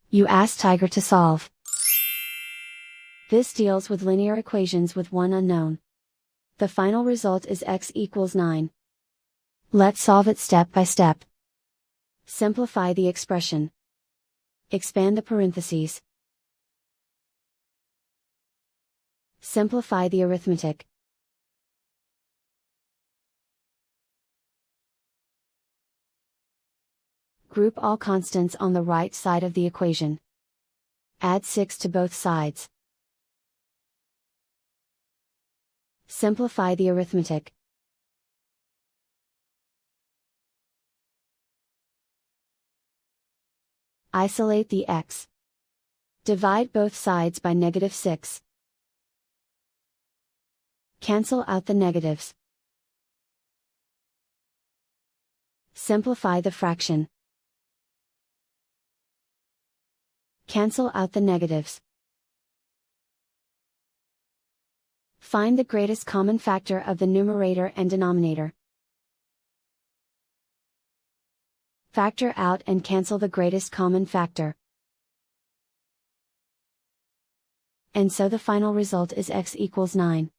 You ask Tiger to solve. This deals with linear equations with one unknown. The final result is x equals 9. Let's solve it step by step. Simplify the expression. Expand the parentheses. Simplify the arithmetic. Group all constants on the right side of the equation. Add 6 to both sides. Simplify the arithmetic. Isolate the x. Divide both sides by -6. Cancel out the negatives. Simplify the fraction. Cancel out the negatives. Find the greatest common factor of the numerator and denominator. Factor out and cancel the greatest common factor. And so the final result is x equals 9.